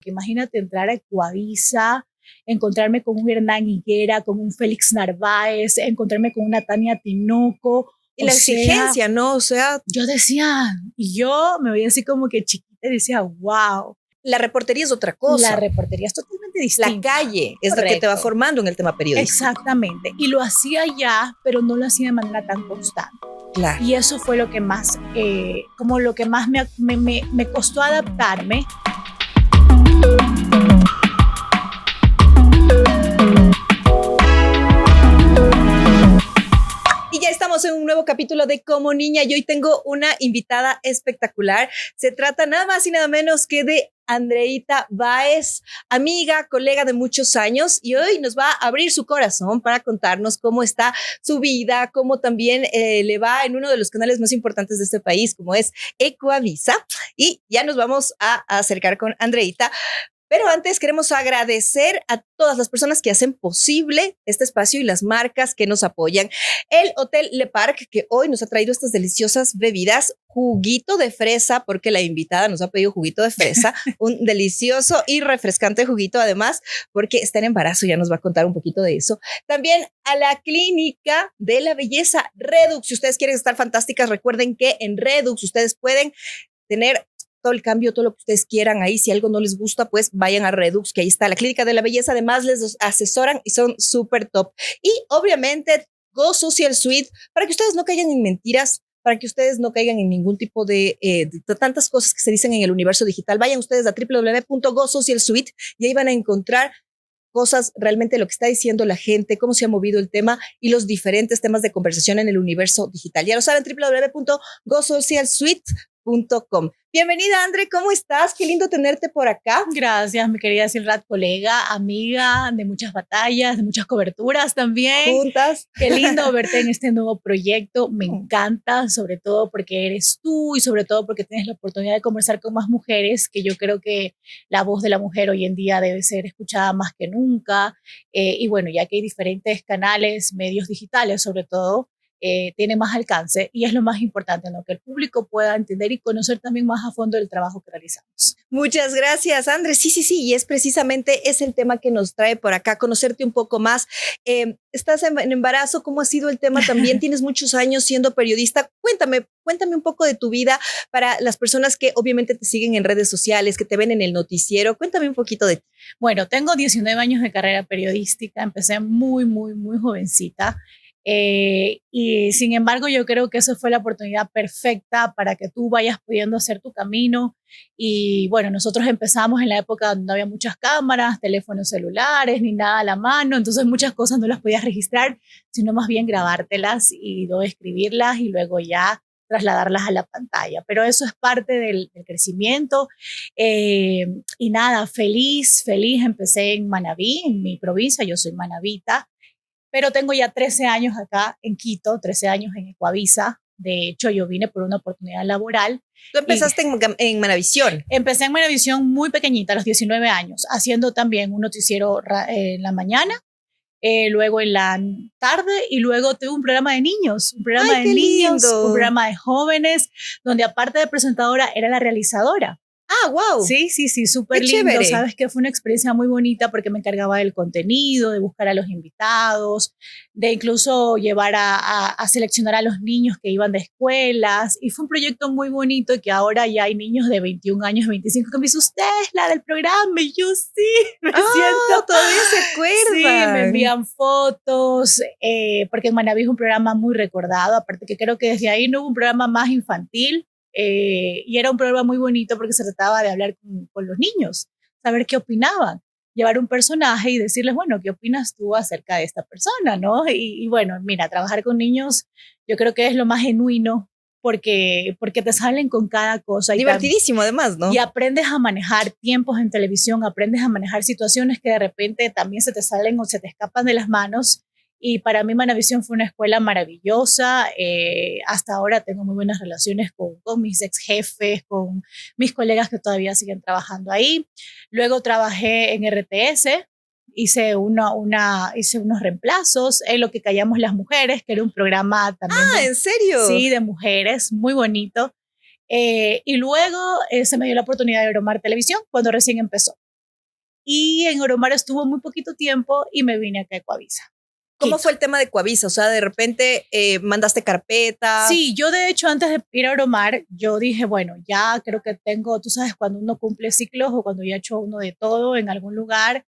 Imagínate entrar a Ecuavisa, encontrarme con un Hernán Higuera, con un Félix Narváez, encontrarme con una Tania Tinoco. Y la exigencia, ¿no? O sea, yo decía, y yo me veía así como que chiquita y decía, wow. La reportería es otra cosa. La reportería es totalmente distinta. La calle es la que te va formando en el tema periodístico. Exactamente. Y lo hacía ya, pero no lo hacía de manera tan constante. Claro. Y eso fue lo que más, me costó adaptarme. Y ya estamos en un nuevo capítulo de Como Niña y hoy tengo una invitada espectacular. Se trata nada más y nada menos que de Andreita Báez, amiga, colega de muchos años, y hoy nos va a abrir su corazón para contarnos cómo está su vida, cómo también le va en uno de los canales más importantes de este país, como es Ecuavisa. Y ya nos vamos a acercar con Andreita. Pero antes queremos agradecer a todas las personas que hacen posible este espacio y las marcas que nos apoyan. El Hotel Le Parc, que hoy nos ha traído estas deliciosas bebidas, juguito de fresa, porque la invitada nos ha pedido juguito de fresa, un delicioso y refrescante juguito, además, porque está en embarazo, ya nos va a contar un poquito de eso. También a la Clínica de la Belleza Redux. Si ustedes quieren estar fantásticas, recuerden que en Redux ustedes pueden tener todo el cambio, todo lo que ustedes quieran ahí. Si algo no les gusta, pues vayan a Redux, que ahí está la Clínica de la Belleza. Además, les asesoran y son súper top. Y obviamente, Go Social Suite, para que ustedes no caigan en mentiras, para que ustedes no caigan en ningún tipo de tantas cosas que se dicen en el universo digital. Vayan ustedes a www.gosocialsuite y ahí van a encontrar cosas, realmente lo que está diciendo la gente, cómo se ha movido el tema y los diferentes temas de conversación en el universo digital. Ya lo saben, www.gosocialsuite.com. Bienvenida, Andre, ¿cómo estás? Qué lindo tenerte por acá. Gracias, mi querida Silrat, colega, amiga de muchas batallas, de muchas coberturas también. Juntas. Qué lindo verte en este nuevo proyecto. Me encanta, sobre todo porque eres tú y sobre todo porque tienes la oportunidad de conversar con más mujeres, que yo creo que la voz de la mujer hoy en día debe ser escuchada más que nunca. Y bueno, ya que hay diferentes canales, medios digitales sobre todo, tiene más alcance y es lo más importante, ¿no? Que el público pueda entender y conocer también más a fondo el trabajo que realizamos. Muchas gracias, Andrés. Sí, y es precisamente el tema que nos trae por acá, conocerte un poco más. Estás en embarazo, ¿cómo ha sido el tema también? Tienes muchos años siendo periodista. Cuéntame un poco de tu vida para las personas que obviamente te siguen en redes sociales, que te ven en el noticiero. Cuéntame un poquito de ti. Bueno, tengo 19 años de carrera periodística, empecé muy jovencita. Y sin embargo yo creo que eso fue la oportunidad perfecta para que tú vayas pudiendo hacer tu camino. Y bueno, nosotros empezamos en la época donde no había muchas cámaras, teléfonos celulares, ni nada a la mano, entonces muchas cosas no las podías registrar, sino más bien grabártelas y luego escribirlas y luego ya trasladarlas a la pantalla, pero eso es parte del crecimiento. Y nada, feliz, empecé en Manabí, en mi provincia, yo soy manabita, pero tengo ya 13 años acá en Quito, 13 años en Ecuavisa. De hecho, yo vine por una oportunidad laboral. ¿Tú empezaste en Manavisión? Empecé en Manavisión muy pequeñita, a los 19 años, haciendo también un noticiero en la mañana, luego en la tarde y luego tuve un programa de niños, un programa de niños, un programa de jóvenes, donde aparte de presentadora era la realizadora. Ah, wow. Sí, súper lindo. Chévere. Sabes que fue una experiencia muy bonita porque me encargaba del contenido, de buscar a los invitados, de incluso llevar a seleccionar a los niños que iban de escuelas. Y fue un proyecto muy bonito y que ahora ya hay niños de 21 años, 25 que me dicen, usted es la del programa. Y yo sí, me siento. Todavía se acuerdan. Sí, me envían fotos, porque en Manabí es un programa muy recordado. Aparte que creo que desde ahí no hubo un programa más infantil. Y era un programa muy bonito porque se trataba de hablar con los niños, saber qué opinaban, llevar un personaje y decirles, bueno, ¿qué opinas tú acerca de esta persona? ¿No? Y bueno, mira, trabajar con niños yo creo que es lo más genuino porque te salen con cada cosa. Divertidísimo además, ¿no? Y aprendes a manejar tiempos en televisión, aprendes a manejar situaciones que de repente también se te salen o se te escapan de las manos. Y para mí Manavisión fue una escuela maravillosa. Hasta ahora tengo muy buenas relaciones con mis ex jefes, con mis colegas que todavía siguen trabajando ahí. Luego trabajé en RTS, hice unos reemplazos en Lo que callamos las mujeres, que era un programa también. ¿En serio? Sí, de mujeres, muy bonito. Y luego se me dio la oportunidad de bromar televisión cuando recién empezó. y en Oromar estuvo muy poquito tiempo y me vine acá a Ecuavisa. ¿Cómo fue el tema de Ecuavisa? O sea, de repente mandaste carpeta. Sí, yo de hecho antes de ir a Oromar, yo dije, bueno, ya creo que tengo, tú sabes, cuando uno cumple ciclos o cuando ya ha hecho uno de todo en algún lugar,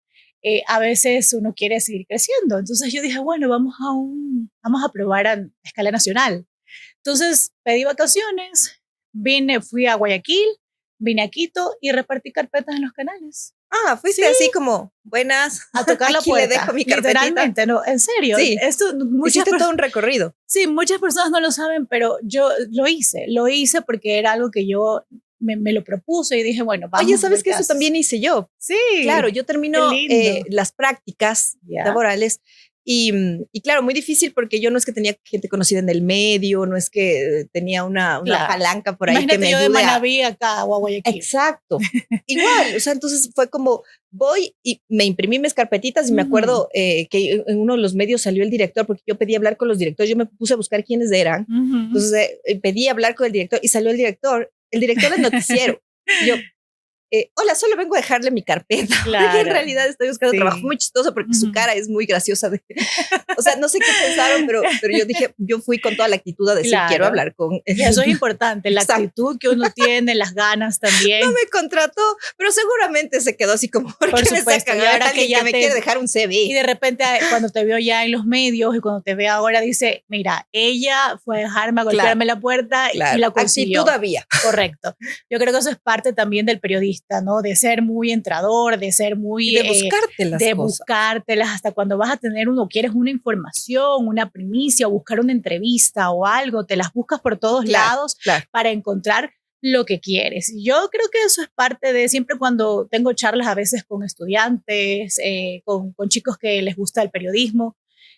a veces uno quiere seguir creciendo. Entonces yo dije, bueno, vamos a probar a escala nacional. Entonces pedí vacaciones, fui a Guayaquil, vine a Quito y repartí carpetas en los canales. Ah, fuiste así como, buenas, a tocar la aquí puerta. le dejo mi carpetita. Literalmente, no, en serio. Sí, hiciste todo un recorrido. Sí, muchas personas no lo saben, pero yo lo hice porque era algo que yo me lo propuse y dije, bueno, vamos. Oye, ¿sabes que eso también hice yo? Sí. Claro, yo termino las prácticas laborales y claro, muy difícil porque yo no es que tenía gente conocida en el medio, no es que tenía una palanca por ahí. Imagínate, que me yo ayude de Manaví acá a Guayaquil. Exacto. Igual, o sea, entonces fue como voy y me imprimí mis carpetitas y me acuerdo que en uno de los medios salió el director porque yo pedí hablar con los directores, yo me puse a buscar quiénes eran, entonces pedí hablar con el director y salió el director del noticiero. Yo, hola, solo vengo a dejarle mi carpeta. Claro. En realidad estoy buscando trabajo. Muy chistoso porque su cara es muy graciosa. O sea, no sé qué pensaron, pero yo dije, yo fui con toda la actitud a decir, quiero hablar con... Y eso es importante, la actitud que uno tiene, las ganas también. No me contrató, pero seguramente se quedó así como, por supuesto, y ahora que me quiere dejar un CV. Y de repente cuando te veo ya en los medios y cuando te ve ahora dice, mira, ella fue a dejarme, a golpearme la puerta y la consiguió. Actitud había. Correcto. Yo creo que eso es parte también del periodista, ¿no? De ser muy entrador, de ser muy... Y de buscarte las de cosas. buscártelas hasta cuando vas a tener quieres una información, una primicia o buscar una entrevista o algo, te las buscas por todos lados para encontrar lo que quieres. Yo creo que eso es parte de siempre cuando tengo charlas a veces con estudiantes, con chicos que les gusta el periodismo,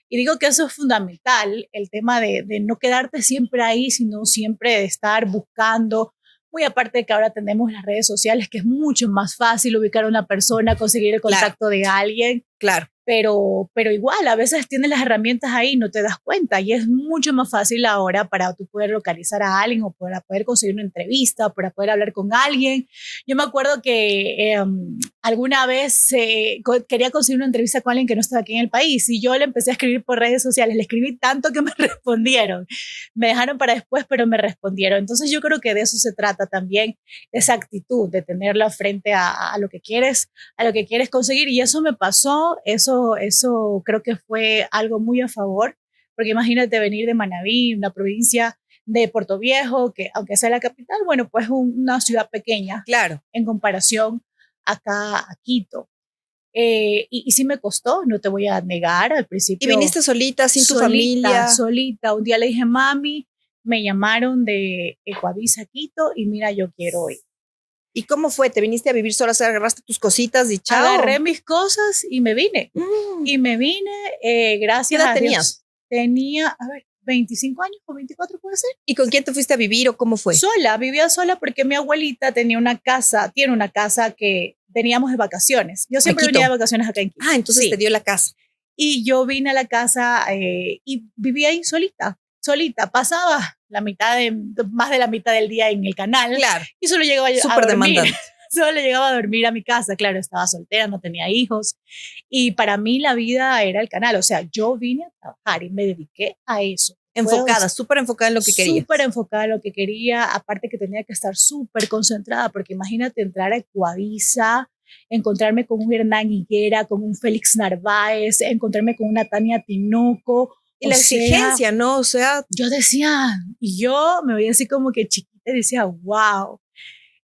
y digo que eso es fundamental, el tema de no quedarte siempre ahí, sino siempre de estar buscando. Muy aparte de que ahora tenemos las redes sociales, que es mucho más fácil ubicar a una persona, conseguir el contacto de alguien. Claro. Pero igual, a veces tienes las herramientas ahí y no te das cuenta. Y es mucho más fácil ahora para tú poder localizar a alguien o para poder conseguir una entrevista, para poder hablar con alguien. Yo me acuerdo que alguna vez quería conseguir una entrevista con alguien que no estaba aquí en el país y yo le empecé a escribir por redes sociales. Le escribí tanto que me respondieron. Me dejaron para después, pero me respondieron. Entonces yo creo que de eso se trata también, esa actitud de tenerla frente a lo que quieres conseguir. Y eso me pasó, eso creo que fue algo muy a favor, porque imagínate venir de Manaví, una provincia de Puerto Viejo, que aunque sea la capital, bueno, pues una ciudad pequeña, claro, en comparación acá a Quito. Y sí me costó, no te voy a negar, al principio. ¿Y viniste solita, sin tu familia? Solita. Un día le dije, mami, me llamaron de Ecuavisa, Quito, y mira, yo quiero ir. ¿Y cómo fue? ¿Te viniste a vivir sola? ¿Agarraste tus cositas y chao? Agarré mis cosas y me vine. Y me vine, gracias a Dios. ¿Qué edad tenías? Tenía, 25 años o 24 puede ser. ¿Y con quién te fuiste a vivir o cómo fue? Sola, vivía sola porque mi abuelita tiene una casa que teníamos de vacaciones. Yo siempre venía de vacaciones acá en Quito. Ah, entonces te dio la casa. Y yo vine a la casa y vivía ahí solita. Pasaba más de la mitad del día en el canal. Claro. Y solo llegaba a dormir. Súper demandante. Solo llegaba a dormir a mi casa. Claro, estaba soltera, no tenía hijos. Y para mí la vida era el canal. O sea, yo vine a trabajar y me dediqué a eso. Enfocada, súper enfocada en lo que quería. Súper enfocada en lo que quería. Aparte que tenía que estar súper concentrada, porque imagínate entrar a Ecuavisa, encontrarme con un Hernán Higuera, con un Félix Narváez, encontrarme con una Tania Tinoco. Y la exigencia, ¿no? O sea, yo decía, y yo me veía así como que chiquita y decía, wow.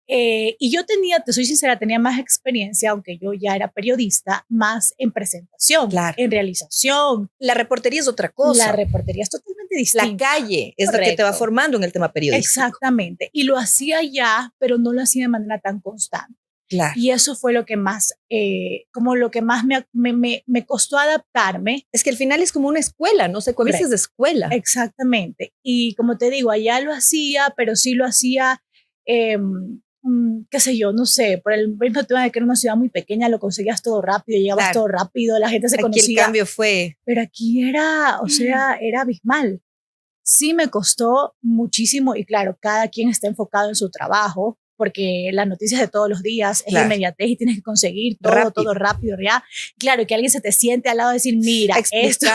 Y yo te soy sincera, tenía más experiencia, aunque yo ya era periodista, más en presentación, en realización. La reportería es otra cosa. La reportería es totalmente distinta. La calle es la que te va formando en el tema periodístico. Exactamente. Y lo hacía ya, pero no lo hacía de manera tan constante. Claro. Y eso fue lo que más, me costó adaptarme. Es que al final es como una escuela, ¿no? Ecuavisa es de escuela. Exactamente. Y como te digo, allá lo hacía, pero sí lo hacía, qué sé yo, no sé, por el mismo tema de que era una ciudad muy pequeña, lo conseguías todo rápido, llegabas todo rápido, la gente se conocía. Aquí el cambio fue... Pero aquí era, o sea, era abismal. Sí me costó muchísimo y claro, cada quien está enfocado en su trabajo. porque las noticias de todos los días es inmediatez y tienes que conseguir todo rápido, ya. Claro, que alguien se te siente al lado y decir, mira, esto,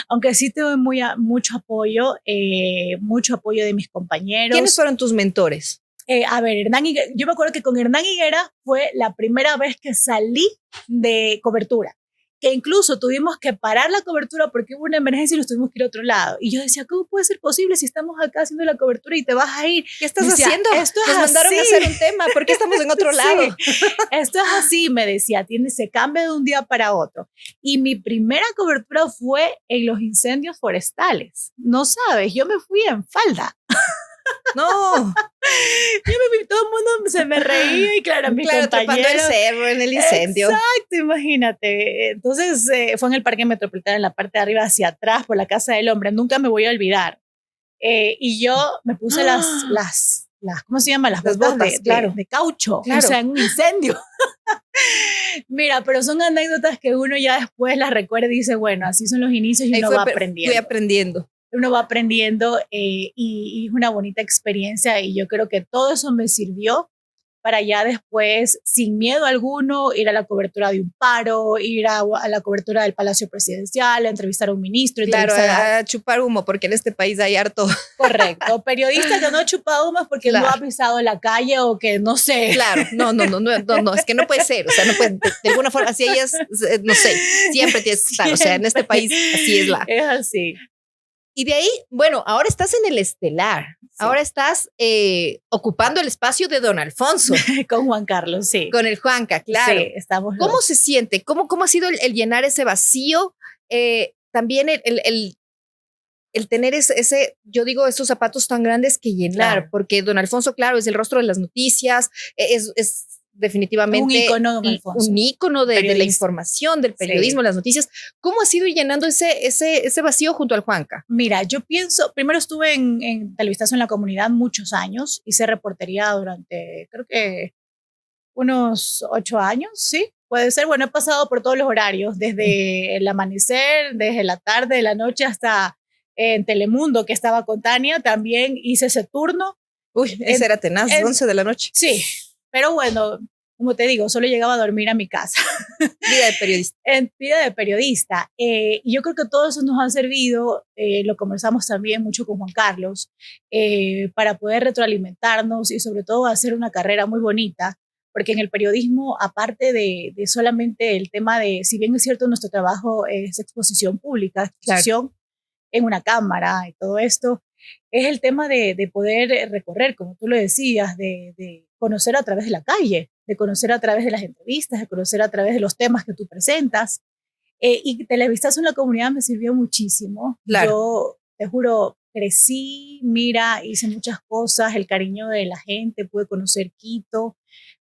aunque sí tuve mucho apoyo de mis compañeros. ¿Quiénes fueron tus mentores? A ver, yo me acuerdo que con Hernán Higuera fue la primera vez que salí de cobertura, que incluso tuvimos que parar la cobertura porque hubo una emergencia y nos tuvimos que ir a otro lado. Y yo decía, ¿cómo puede ser posible si estamos acá haciendo la cobertura y te vas a ir? ¿Qué estás haciendo? Esto es Nos mandaron a hacer un tema, ¿por qué estamos en otro lado? Esto es así, me decía, se cambia de un día para otro. Y mi primera cobertura fue en los incendios forestales. No sabes, yo me fui en falda. No, todo el mundo se me reía y claro, mi compañero trepando el cerro en el incendio. Exacto, imagínate. Entonces fue en el Parque Metropolitano, en la parte de arriba hacia atrás, por la Casa del Hombre. Nunca me voy a olvidar. Y yo me puse las ¿cómo se llama? Las botas de caucho, o sea, en un incendio. Mira, pero son anécdotas que uno ya después las recuerda y dice, bueno, así son los inicios y uno va aprendiendo. Fui aprendiendo. Uno va aprendiendo y es una bonita experiencia y yo creo que todo eso me sirvió para ya después, sin miedo alguno, ir a la cobertura de un paro, ir a la cobertura del Palacio Presidencial, a entrevistar a un ministro. Claro, a chupar humo, porque en este país hay harto. Correcto. Periodista que no ha chupado humo es porque no ha pisado la calle o que no sé. Claro, no, es que no puede ser, o sea, no puede, de alguna forma, así ellas, no sé, siempre tienes que estar, o sea, en este país así es Es así. Y de ahí, bueno, ahora estás en el Estelar. Sí. Ahora estás ocupando el espacio de Don Alfonso. Con Juan Carlos, sí. Con el Juanca, claro. Sí, estamos. ¿Cómo se siente? ¿Cómo ha sido el llenar ese vacío? También el tener yo digo, esos zapatos tan grandes que llenar, claro. Porque Don Alfonso, claro, es el rostro de las noticias, es definitivamente un ícono de la información, del periodismo, las noticias. ¿Cómo has ido llenando ese vacío junto al Juanca? Mira, yo pienso, primero estuve en Televistazo en la Comunidad muchos años, hice reportería durante, creo que unos 8 años, ¿sí? Puede ser, bueno, he pasado por todos los horarios, desde el amanecer, desde la tarde, de la noche, hasta en Telemundo, que estaba con Tania, también hice ese turno. Uy, ese era tenaz, 11 de la noche. Sí. Pero bueno, como te digo, solo llegaba a dormir a mi casa. Vida de periodista. En vida de periodista. Y yo creo que todo eso nos ha servido, lo conversamos también mucho con Juan Carlos, para poder retroalimentarnos y sobre todo hacer una carrera muy bonita, porque en el periodismo, aparte de solamente el tema de, si bien es cierto, nuestro trabajo es exposición pública, exposición en una cámara y todo esto, es el tema de poder recorrer, como tú lo decías, de conocer a través de la calle, de conocer a través de las entrevistas, de conocer a través de los temas que tú presentas. Y Televistazo en la Comunidad me sirvió muchísimo. Claro. Yo, te juro, crecí, mira, hice muchas cosas, el cariño de la gente, pude conocer Quito,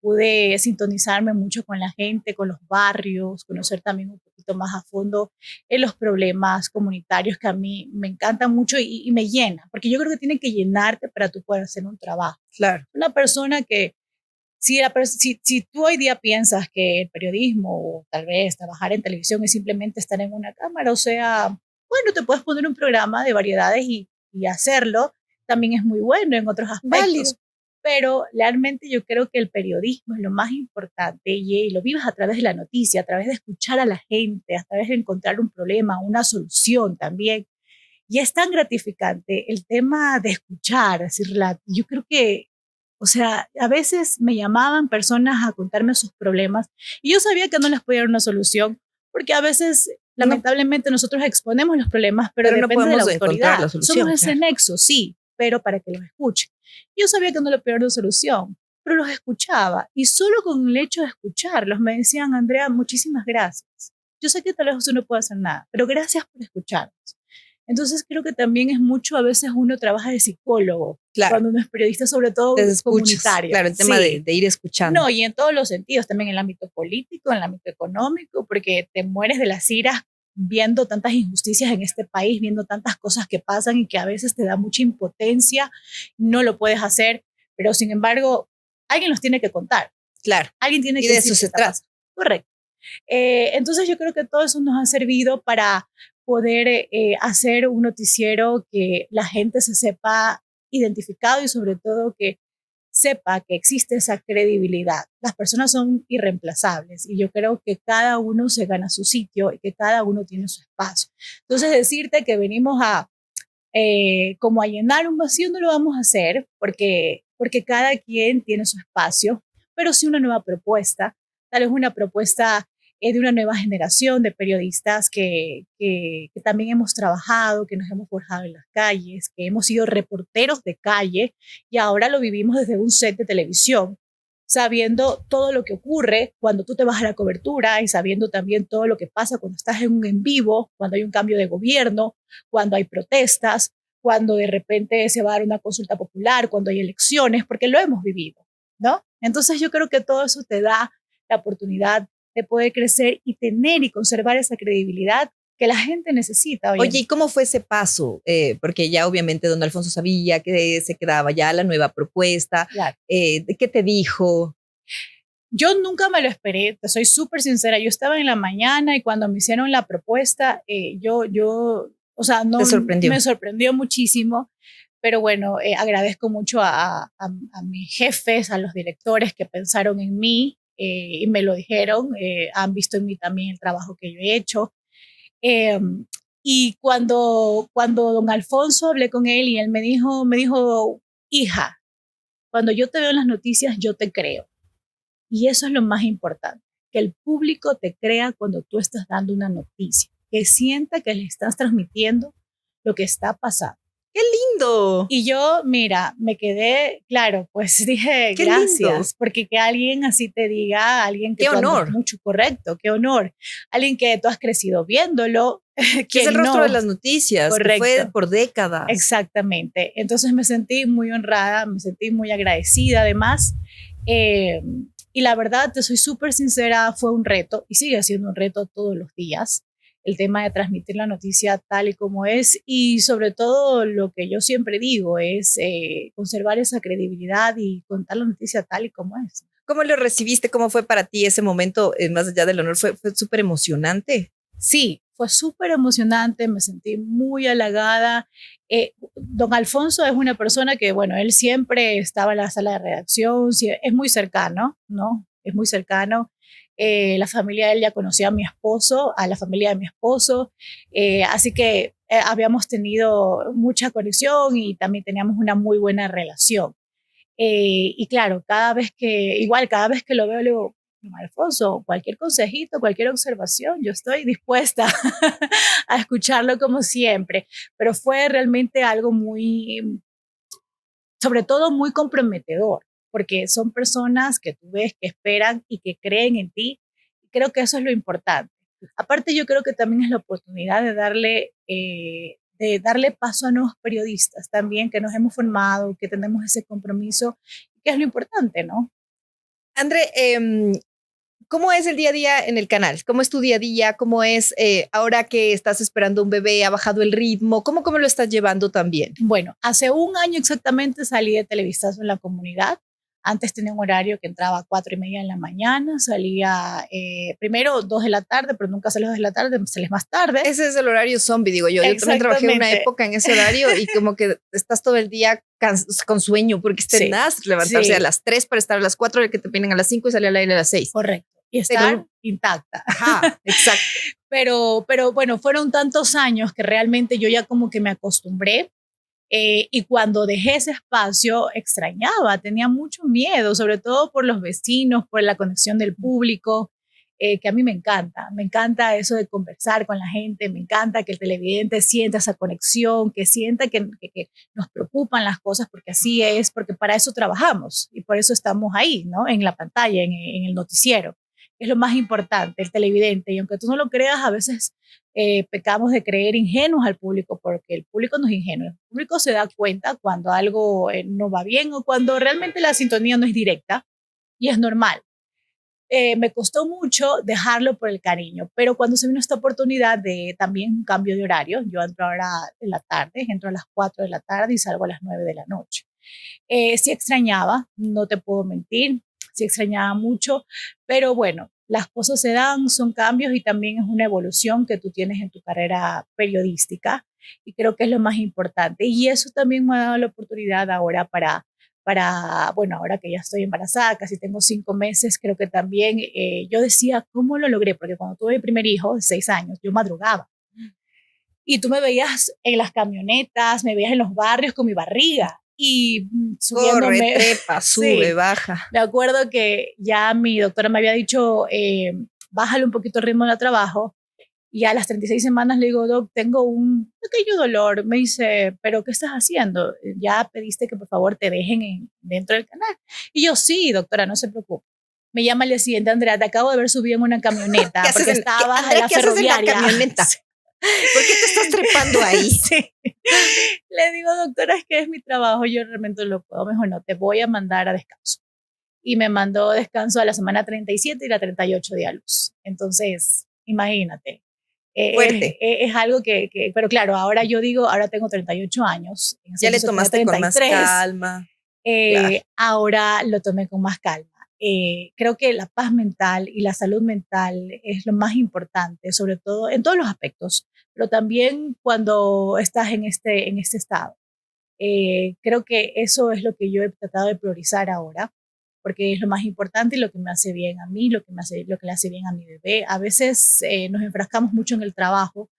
pude sintonizarme mucho con la gente, con los barrios, conocer también un poquito más a fondo en los problemas comunitarios que a mí me encantan mucho y me llena, porque yo creo que tiene que llenarte para tú poder hacer un trabajo. Claro. Una persona que, si tú hoy día piensas que el periodismo o tal vez trabajar en televisión es simplemente estar en una cámara, o sea, bueno, te puedes poner un programa de variedades y hacerlo, también es muy bueno en otros aspectos. Válido. Pero realmente yo creo que el periodismo es lo más importante y lo vives a través de la noticia, a través de escuchar a la gente, a través de encontrar un problema, una solución también. Y es tan gratificante el tema de escuchar, decirla. Yo creo que, o sea, a veces me llamaban personas a contarme sus problemas y yo sabía que no les podía dar una solución, porque a veces, lamentablemente, nosotros exponemos los problemas, pero depende no de la autoridad. La solución, somos ese nexo, sí, pero para que los escuche. Yo sabía que no le podía dar una solución, pero los escuchaba y solo con el hecho de escucharlos me decían, Andrea, muchísimas gracias. Yo sé que tal vez usted no puede hacer nada, pero gracias por escucharnos. Entonces creo que también es mucho, a veces uno trabaja de psicólogo, claro, cuando uno es periodista, sobre todo comunitario. Claro, el tema de ir escuchando. No, y en todos los sentidos, también en el ámbito político, en el ámbito económico, porque te mueres de las iras viendo tantas injusticias en este país, viendo tantas cosas que pasan y que a veces te da mucha impotencia, no lo puedes hacer, pero sin embargo, alguien los tiene que contar. Claro. Alguien tiene que decir. Y de eso se trata. Correcto. Entonces yo creo que todo eso nos ha servido para poder hacer un noticiero que la gente se sepa identificado y sobre todo que sepa que existe esa credibilidad. Las personas son irreemplazables y yo creo que cada uno se gana su sitio y que cada uno tiene su espacio. Entonces, decirte que venimos a como a llenar un vacío no lo vamos a hacer porque cada quien tiene su espacio, pero sí una nueva propuesta, tal vez una propuesta de una nueva generación de periodistas que también hemos trabajado, que nos hemos forjado en las calles, que hemos sido reporteros de calle y ahora lo vivimos desde un set de televisión, sabiendo todo lo que ocurre cuando tú te vas a la cobertura y sabiendo también todo lo que pasa cuando estás en un en vivo, cuando hay un cambio de gobierno, cuando hay protestas, cuando de repente se va a dar una consulta popular, cuando hay elecciones, porque lo hemos vivido, ¿no? Entonces yo creo que todo eso te da la oportunidad de poder crecer y tener y conservar esa credibilidad que la gente necesita. Oye, ¿y cómo fue ese paso? Porque ya obviamente don Alfonso sabía que se quedaba ya la nueva propuesta. Claro. ¿De qué te dijo? Yo nunca me lo esperé, te soy súper sincera. Yo estaba en la mañana y cuando me hicieron la propuesta, o sea, no ¿Te sorprendió? me sorprendió muchísimo, pero bueno, agradezco mucho a mis jefes, a los directores que pensaron en mí y me lo dijeron, han visto en mí también el trabajo que yo he hecho. Eh, y cuando don Alfonso hablé con él y él me dijo, hija, cuando yo te veo en las noticias, yo te creo. Y eso es lo más importante, que el público te crea cuando tú estás dando una noticia, que sienta que le estás transmitiendo lo que está pasando. ¡Qué lindo! Y yo, mira, me quedé, claro, pues dije ¡Qué gracias, lindo! porque que alguien así te diga, alguien que ¡Qué tú honor! mucho, correcto, qué honor, alguien que tú has crecido viéndolo, Que es el rostro no, de las noticias, que fue por décadas. Exactamente. Entonces me sentí muy honrada, me sentí muy agradecida además. Y la verdad, te soy súper sincera, fue un reto y sigue siendo un reto todos los días el tema de transmitir la noticia tal y como es y sobre todo lo que yo siempre digo es conservar esa credibilidad y contar la noticia tal y como es. ¿Cómo lo recibiste? ¿Cómo fue para ti ese momento, más allá del honor? Fue súper emocionante. Sí, fue súper emocionante, me sentí muy halagada. Don Alfonso es una persona que, bueno, él siempre estaba en la sala de redacción, es muy cercano, ¿no? Es muy cercano. La familia de él ya conocía a mi esposo, a la familia de mi esposo, así que habíamos tenido mucha conexión y también teníamos una muy buena relación. Y claro, cada vez que lo veo, le digo, Alfonso, cualquier consejito, cualquier observación, yo estoy dispuesta a escucharlo como siempre, pero fue realmente algo muy, sobre todo muy comprometedor, porque son personas que tú ves que esperan y que creen en ti. Creo que eso es lo importante. Aparte, yo creo que también es la oportunidad de darle paso a nuevos periodistas también que nos hemos formado, que tenemos ese compromiso, que es lo importante, ¿no? André, ¿cómo es el día a día en el canal? ¿Cómo es tu día a día? ¿Cómo es ahora que estás esperando un bebé? ¿Ha bajado el ritmo? ¿Cómo lo estás llevando también? Bueno, hace un año exactamente salí de Televistazo en la comunidad. Antes tenía un horario que entraba a 4:30 de la mañana, salía primero 2 de la tarde, pero nunca sales 2 de la tarde, sales más tarde. Ese es el horario zombie, digo yo. Yo también trabajé una época en ese horario y como que estás todo el día con sueño porque tenés levantarse a las 3 para estar a las 4, que te vienen a las 5 y salir al aire a las 6. Correcto. Y estar intacta. Ajá, exacto. Pero bueno, fueron tantos años que realmente yo ya como que me acostumbré. Y cuando dejé ese espacio, extrañaba, tenía mucho miedo, sobre todo por los vecinos, por la conexión del público, que a mí me encanta eso de conversar con la gente, me encanta que el televidente sienta esa conexión, que sienta que nos preocupan las cosas, porque así es, porque para eso trabajamos y por eso estamos ahí, ¿no? En la pantalla, en el noticiero. Es lo más importante, el televidente, y aunque tú no lo creas, a veces pecamos de creer ingenuos al público, porque el público no es ingenuo. El público se da cuenta cuando algo no va bien o cuando realmente la sintonía no es directa y es normal. Me costó mucho dejarlo por el cariño, pero cuando se vino esta oportunidad de también un cambio de horario, yo entro ahora en la tarde, entro a las 4 de la tarde y salgo a las 9 de la noche. Sí extrañaba, no te puedo mentir, sí extrañaba mucho, pero bueno, las cosas se dan, son cambios y también es una evolución que tú tienes en tu carrera periodística y creo que es lo más importante. Y eso también me ha dado la oportunidad ahora bueno, ahora que ya estoy embarazada, casi tengo 5 meses, creo que también yo decía, ¿cómo lo logré? Porque cuando tuve mi primer hijo, de 6 años, yo madrugaba. Y tú me veías en las camionetas, me veías en los barrios con mi barriga y Corre, subiéndome. trepa, sube, Sí, baja. me acuerdo que ya mi doctora me había dicho, bájale un poquito el ritmo de trabajo. Y a las 36 semanas le digo, Doc, tengo un pequeño dolor. Me dice, ¿pero qué estás haciendo? Ya pediste que por favor te dejen dentro del canal. Y yo, sí, doctora, no se preocupe. Me llama al día siguiente, Andrea, te acabo de ver subido en una camioneta porque estabas en Andrea, la ¿qué haces en la ferroviaria. camioneta? ¿Por qué te estás trepando ahí? Sí. Le digo, doctora, es que es mi trabajo, yo realmente lo puedo, mejor no, te voy a mandar a descanso. Y me mandó descanso a la semana 37 y la 38 de a luz. Entonces, imagínate. Fuerte. Es algo pero claro, ahora yo digo, ahora tengo 38 años. En ese Ya le entonces tenía tomaste con más 33. calma. Claro. Ahora lo tomé con más calma. Creo que la paz mental y la salud mental es lo más importante, sobre todo en todos los aspectos, pero también cuando estás en este estado. Creo que eso es lo que yo he tratado de priorizar ahora, porque es lo más importante y lo que me hace bien a mí, lo que le hace bien a mi bebé. A veces nos enfrascamos mucho en el trabajo,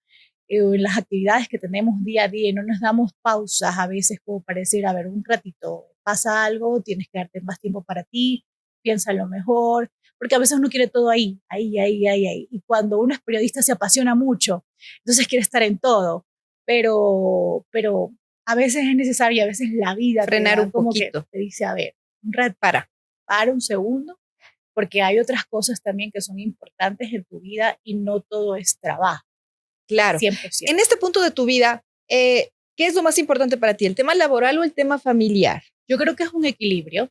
en las actividades que tenemos día a día y no nos damos pausas a veces como para decir, a ver, un ratito, pasa algo, tienes que darte más tiempo para ti, piensa lo mejor, porque a veces uno quiere todo ahí, ahí, ahí, ahí, ahí. Y cuando uno es periodista se apasiona mucho, entonces quiere estar en todo, pero a veces es necesario, a veces la vida te Frenar da un como que poquito. te dice, a ver, un rato, para un segundo, porque hay otras cosas también que son importantes en tu vida y no todo es trabajo. Claro. 100%. En este punto de tu vida, ¿qué es lo más importante para ti? ¿El tema laboral o el tema familiar? Yo creo que es un equilibrio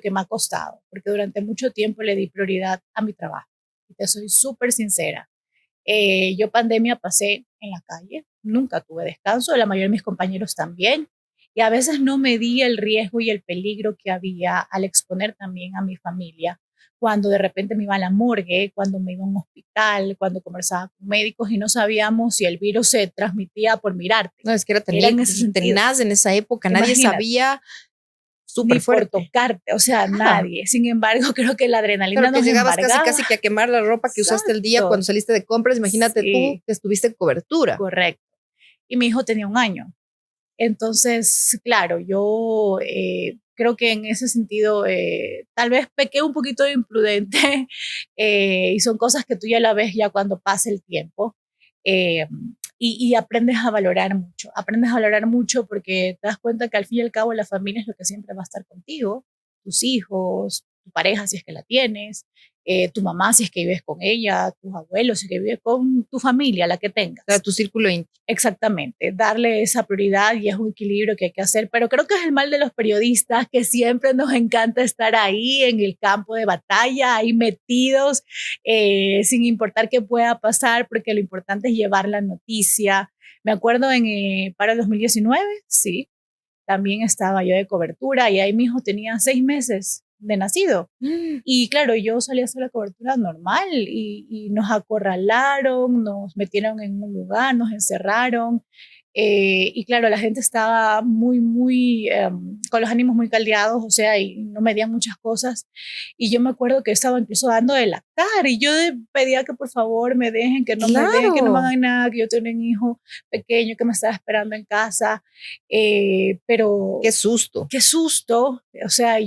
que me ha costado, porque durante mucho tiempo le di prioridad a mi trabajo. Y te soy súper sincera. Yo pandemia pasé en la calle, nunca tuve descanso, la mayoría de mis compañeros también, y a veces no me di el riesgo y el peligro que había al exponer también a mi familia, cuando de repente me iba a la morgue, cuando me iba a un hospital, cuando conversaba con médicos y no sabíamos si el virus se transmitía por mirarte. No, es que era Era en ese sentido. tenaz en esa época, nadie Imagínate, sabía, súper ni por fuerte. tocarte, o sea, nadie. Sin embargo, creo que la adrenalina Claro que nos llegabas embargaba. casi que a quemar la ropa que usaste el día cuando Exacto. saliste de compras. Imagínate tú Sí, que estuviste en cobertura. correcto. Y mi hijo tenía 1 año. Entonces, claro, yo creo que en ese sentido tal vez pequé un poquito de imprudente y son cosas que tú ya la ves ya cuando pasa el tiempo eh, y aprendes a valorar mucho porque te das cuenta que al fin y al cabo la familia es lo que siempre va a estar contigo, tus hijos, tu pareja si es que la tienes, tu mamá si es que vives con ella, tus abuelos si es que vives con tu familia, la que tengas. O sea, tu círculo íntimo. Exactamente, darle esa prioridad y es un equilibrio que hay que hacer, pero creo que es el mal de los periodistas que siempre nos encanta estar ahí en el campo de batalla, ahí metidos, sin importar qué pueda pasar, porque lo importante es llevar la noticia. Me acuerdo para el 2019, sí, también estaba yo de cobertura y ahí mi hijo tenía 6 meses de nacido. Y claro, yo salí a hacer la cobertura normal y nos acorralaron, nos metieron en un lugar, nos encerraron. Y claro, la gente estaba muy, con los ánimos muy caldeados, o sea, y no medían muchas cosas. Y yo me acuerdo que estaba incluso dando de lactar y yo pedía que por favor me dejen, que no me dejen, que no me hagan nada, que yo tengo un hijo pequeño que me estaba esperando en casa. Pero Qué susto. qué susto, o sea,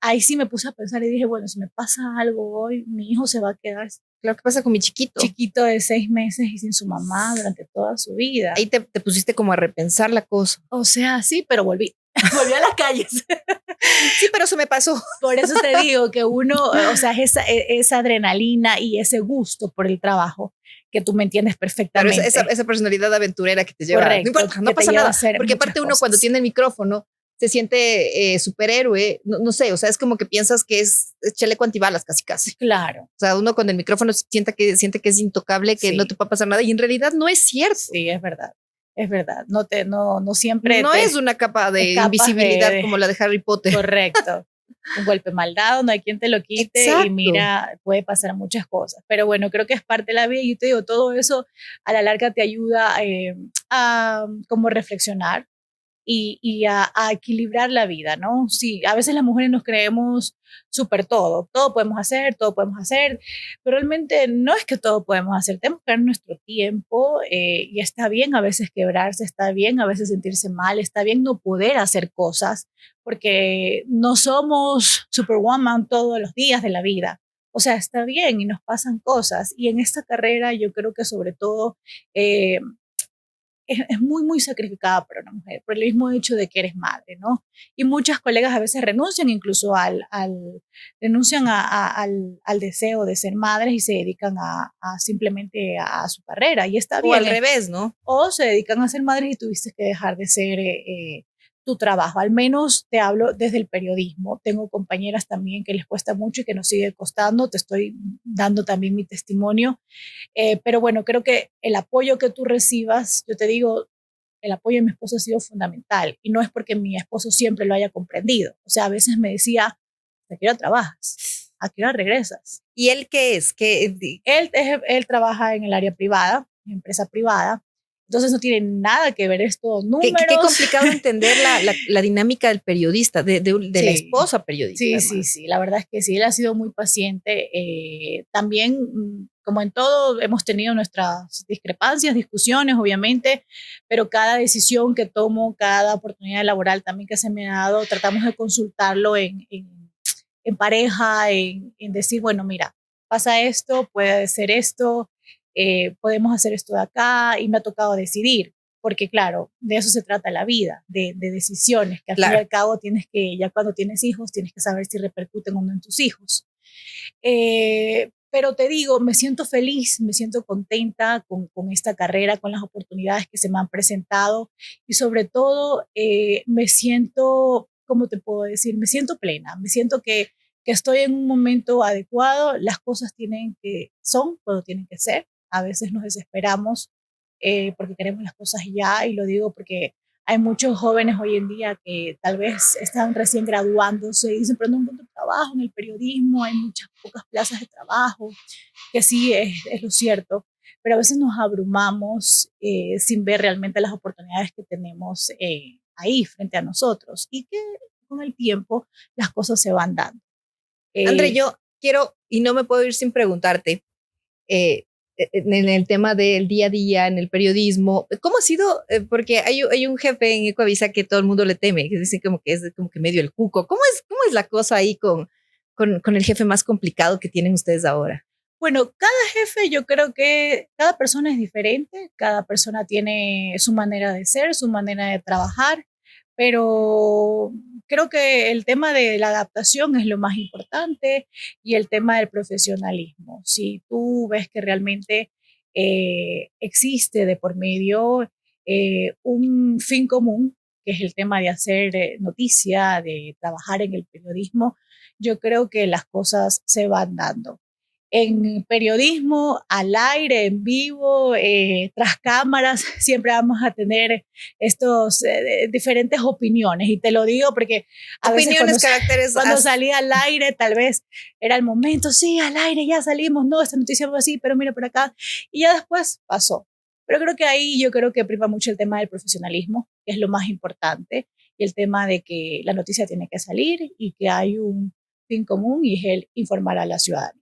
ahí sí me puse a pensar y dije, bueno, si me pasa algo hoy, mi hijo se va a quedar Claro, ¿qué pasa con mi chiquito? chiquito de 6 meses y sin su mamá durante toda su vida. Ahí te pusiste como a repensar la cosa. O sea, sí, pero volví a las calles. Sí, pero eso me pasó. Por eso te digo que uno, o sea, esa adrenalina y ese gusto por el trabajo que tú me entiendes perfectamente. Pero esa personalidad aventurera que te lleva, correcto, no importa, no pasa nada, porque aparte uno cosas. Cuando tiene el micrófono se siente superhéroe, no sé, o sea, es como que piensas que es chaleco antibalas casi. Claro. O sea, uno con el micrófono siente que es intocable, que no te va a pasar nada y en realidad no es cierto. Sí, es verdad. Es verdad, no siempre. No es una capa de invisibilidad como la de Harry Potter. Correcto. Un golpe mal dado, no hay quien te lo quite. Exacto. Y mira, puede pasar muchas cosas. Pero bueno, creo que es parte de la vida y yo te digo, todo eso a la larga te ayuda a como reflexionar, y a equilibrar la vida, ¿no? Sí, a veces las mujeres nos creemos súper todo podemos hacer, pero realmente no es que todo podemos hacer, tenemos que dar nuestro tiempo y está bien a veces quebrarse, está bien a veces sentirse mal, está bien no poder hacer cosas, porque no somos superwoman todos los días de la vida. O sea, está bien y nos pasan cosas. Y en esta carrera yo creo que sobre todo eh, es muy, muy sacrificada para una mujer, por el mismo hecho de que eres madre, ¿no? Y muchas colegas a veces renuncian incluso renuncian al deseo de ser madres y se dedican a simplemente a su carrera. Y está bien. O al revés, ¿no? O se dedican a ser madres y tuviste que dejar de ser tu trabajo. Al menos te hablo desde el periodismo. Tengo compañeras también que les cuesta mucho y que nos sigue costando. Te estoy dando también mi testimonio. Pero bueno, creo que el apoyo que tú recibas, yo te digo, el apoyo de mi esposo ha sido fundamental. Y no es porque mi esposo siempre lo haya comprendido. O sea, a veces me decía, ¿a qué hora trabajas? ¿A qué hora regresas? ¿Y él qué es? Él trabaja en el área privada, en empresa privada. Entonces no tiene nada que ver esto, números. Qué complicado entender la dinámica del periodista, de Sí, la esposa periodista. Sí, la verdad es que sí, él ha sido muy paciente. También, como en todo, hemos tenido nuestras discrepancias, discusiones, obviamente, pero cada decisión que tomo, cada oportunidad laboral también que se me ha dado, tratamos de consultarlo en pareja, en decir, bueno, mira, pasa esto, puede ser esto, podemos hacer esto de acá, y me ha tocado decidir, porque claro, de eso se trata la vida, de decisiones, que al fin y al cabo tienes que, ya cuando tienes hijos, tienes que saber si repercuten o no en tus hijos. Pero te digo, me siento feliz, me siento contenta con esta carrera, con las oportunidades que se me han presentado y sobre todo me siento, ¿cómo te puedo decir? Me siento plena, me siento que estoy en un momento adecuado, las cosas son cuando tienen que ser, a veces nos desesperamos porque queremos las cosas ya y lo digo porque hay muchos jóvenes hoy en día que tal vez están recién graduándose y dicen, pero no encuentro trabajo en el periodismo, hay muchas pocas plazas de trabajo, que sí es lo cierto, pero a veces nos abrumamos sin ver realmente las oportunidades que tenemos ahí frente a nosotros y que con el tiempo las cosas se van dando. André, yo quiero, y no me puedo ir sin preguntarte, en el tema del día a día, en el periodismo, ¿cómo ha sido? Porque hay un jefe en Ecuavisa que todo el mundo le teme, que dicen como que es como que medio el cuco. ¿Cómo es la cosa ahí con el jefe más complicado que tienen ustedes ahora? Bueno, cada jefe, yo creo que cada persona es diferente, cada persona tiene su manera de ser, su manera de trabajar, pero creo que el tema de la adaptación es lo más importante y el tema del profesionalismo. Si tú ves que realmente existe de por medio un fin común, que es el tema de hacer noticia, de trabajar en el periodismo, yo creo que las cosas se van dando en periodismo, al aire, en vivo, tras cámaras, siempre vamos a tener estos diferentes opiniones. Y te lo digo porque a opiniones, veces cuando salía al aire, tal vez era el momento, sí, al aire, ya salimos, no, esta noticia fue así, pero mira por acá. Y ya después pasó. Pero creo que ahí yo creo que prima mucho el tema del profesionalismo, que es lo más importante, y el tema de que la noticia tiene que salir y que hay un fin común y es el informar a la ciudadanía.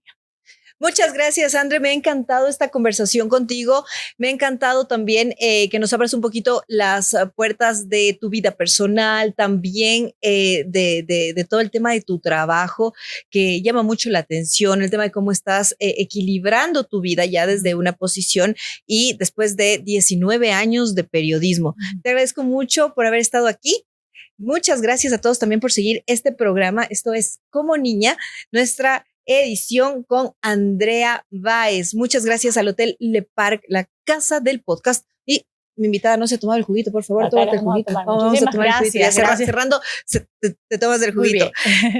Muchas gracias, André. Me ha encantado esta conversación contigo. Me ha encantado también que nos abras un poquito las puertas de tu vida personal, también de todo el tema de tu trabajo, que llama mucho la atención, el tema de cómo estás equilibrando tu vida ya desde una posición y después de 19 años de periodismo. Te agradezco mucho por haber estado aquí. Muchas gracias a todos también por seguir este programa. Esto es Como Niña, nuestra edición con Andrea Báez. Muchas gracias al Hotel Le Parc, la casa del podcast. Y mi invitada, no se ha tomado el juguito, por favor, tómate el juguito. Vamos a tomar el juguito. Cerrando, te tomas el juguito.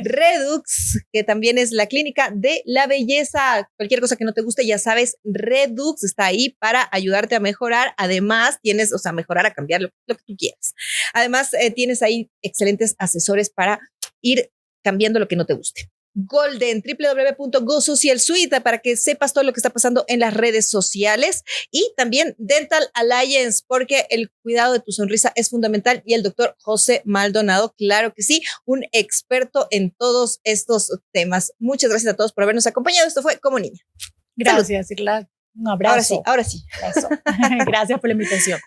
Redux, que también es la clínica de la belleza. Cualquier cosa que no te guste, ya sabes, Redux está ahí para ayudarte a mejorar. Además, tienes, o sea, mejorar, a cambiar lo que tú quieras. Además, tienes ahí excelentes asesores para ir cambiando lo que no te guste. Golden, www.GoSocialSuite, para que sepas todo lo que está pasando en las redes sociales, y también Dental Alliance, porque el cuidado de tu sonrisa es fundamental, y el doctor José Maldonado, claro que sí, un experto en todos estos temas. Muchas gracias a todos por habernos acompañado. Esto fue Como Niña. Gracias, Irla. Un abrazo. Ahora sí. Gracias por la invitación.